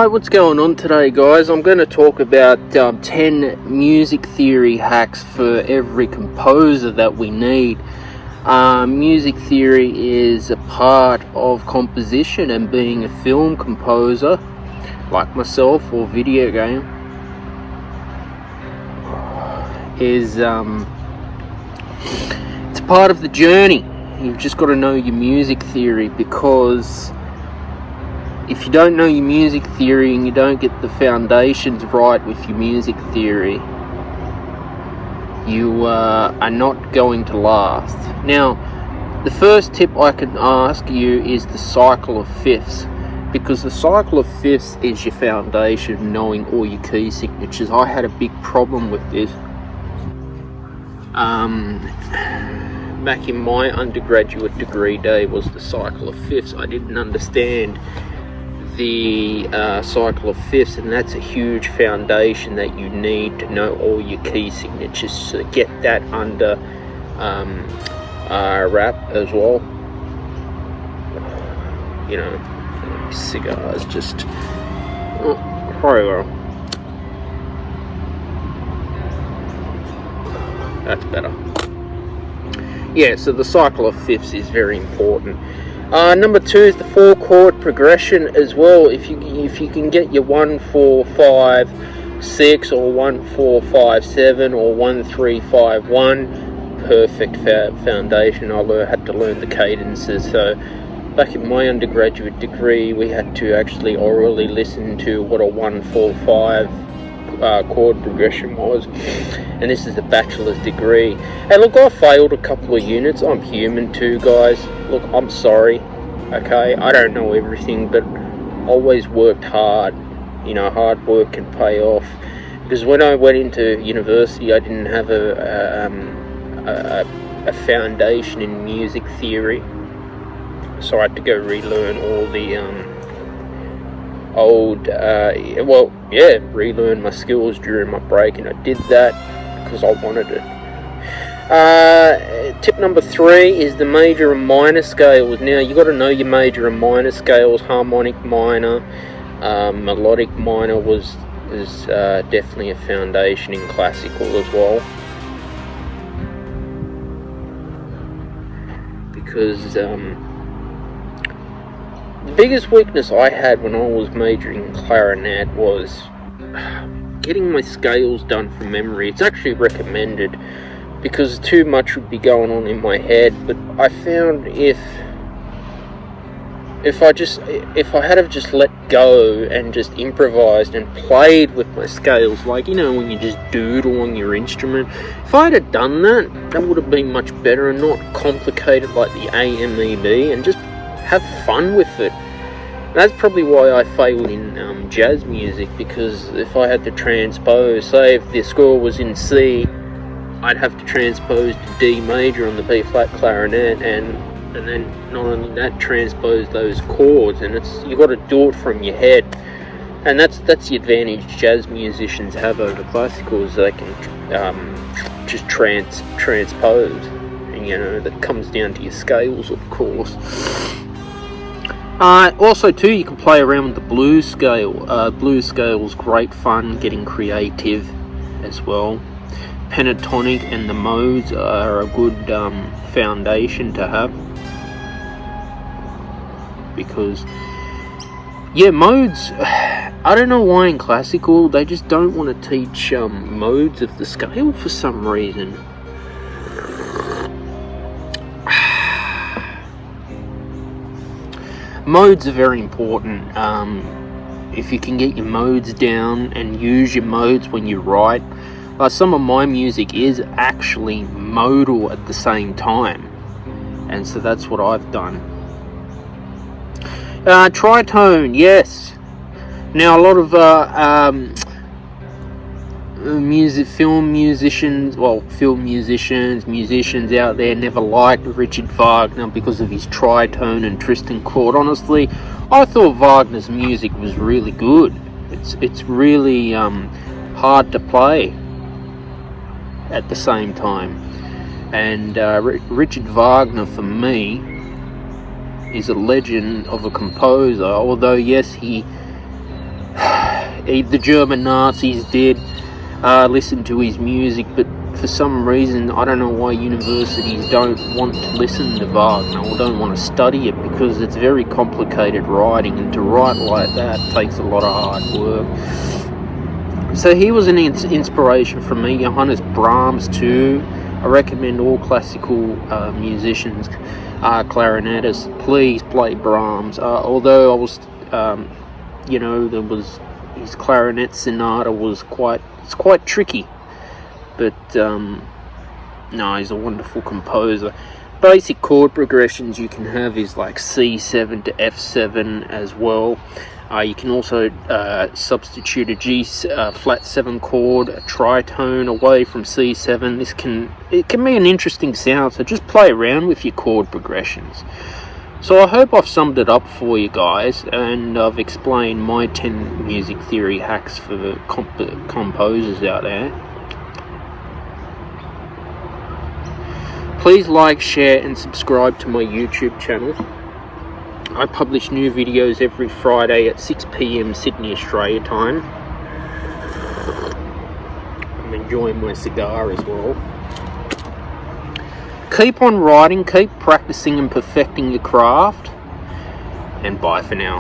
Alright, what's going on today, guys? I'm going to talk about 10 music theory hacks for every composer that we need. Music theory is a part of composition, and being a film composer like myself, or video game, is it's a part of the journey. You've just got to know your music theory, because if you don't know your music theory and you don't get the foundations right with your music theory, you are not going to last. Now, the first tip I can ask you is the cycle of fifths, because the cycle of fifths is your foundation, knowing all your key signatures. I had a big problem with this back in my undergraduate degree day. Was the cycle of fifths. I didn't understand the cycle of fifths, and that's a huge foundation that you need to know all your key signatures to get that under wrap as well. You know, cigars just very well. That's better. Yeah, so the cycle of fifths is very important. Number 2 is the 4-chord progression as well. If you can get your 1 4 5 6 or 1 4 5 7 or 1 3 5 1, perfect foundation. I had to learn the cadences. So back in my undergraduate degree, we had to actually orally listen to what a 1 4 5 chord progression was, and this is a bachelor's degree. Hey, look, I failed a couple of units. I'm human too, guys. Look, I'm sorry, okay? I don't know everything, but always worked hard. You know, hard work can pay off. Because when I went into university, I didn't have a foundation in music theory, so I had to go relearn all the relearn my skills during my break, and I did that because I wanted it. Tip number 3 is the major and minor scales. Now, you got to know your major and minor scales. Harmonic minor, melodic minor is definitely a foundation in classical as well, because the biggest weakness I had when I was majoring in clarinet was getting my scales done from memory. It's actually recommended, because too much would be going on in my head. But I found if I had have just let go and just improvised and played with my scales, like, you know, when you just doodle on your instrument, if I had done that, that would have been much better, and not complicated like the AMEB, and just have fun with it. That's probably why I failed in jazz music, because if I had to transpose, say if the score was in C, I'd have to transpose to D major on the B flat clarinet, and then not only that, transpose those chords, and you got to do it from your head. And that's the advantage jazz musicians have over classicals. They can just transpose, and you know, that comes down to your scales, of course. Also too, you can play around with the blues scale. Blues scale is great fun, getting creative as well. Pentatonic and the modes are a good foundation to have, because modes, I don't know why in classical they just don't want to teach modes of the scale for some reason. Modes are very important. If you can get your modes down and use your modes when you write, like some of my music is actually modal at the same time, and so that's what I've done. Tritone, yes. Now, a lot of film musicians out there never liked Richard Wagner because of his tritone and Tristan chord. Honestly, I thought Wagner's music was really good. It's really hard to play at the same time, and Richard Wagner, for me, is a legend of a composer. Although yes, he the German Nazis did listen to his music, but for some reason, I don't know why universities don't want to listen to Wagner or don't want to study it, because it's very complicated writing, and to write like that takes a lot of hard work. So he was an inspiration for me. Johannes Brahms too. I recommend all classical musicians, clarinetists, please play Brahms. Although I was, there was his clarinet sonata was quite tricky, but no, he's a wonderful composer. Basic chord progressions you can have is like C7 to F7 as well. You can also substitute a G flat 7 chord, a tritone away from C7. It can be an interesting sound, so just play around with your chord progressions. So I hope I've summed it up for you guys, and I've explained my 10 music theory hacks for the composers out there. Please like, share and subscribe to my YouTube channel. I publish new videos every Friday at 6 PM Sydney, Australia time. I'm enjoying my cigar as well. Keep on writing, keep practicing and perfecting your craft, and bye for now.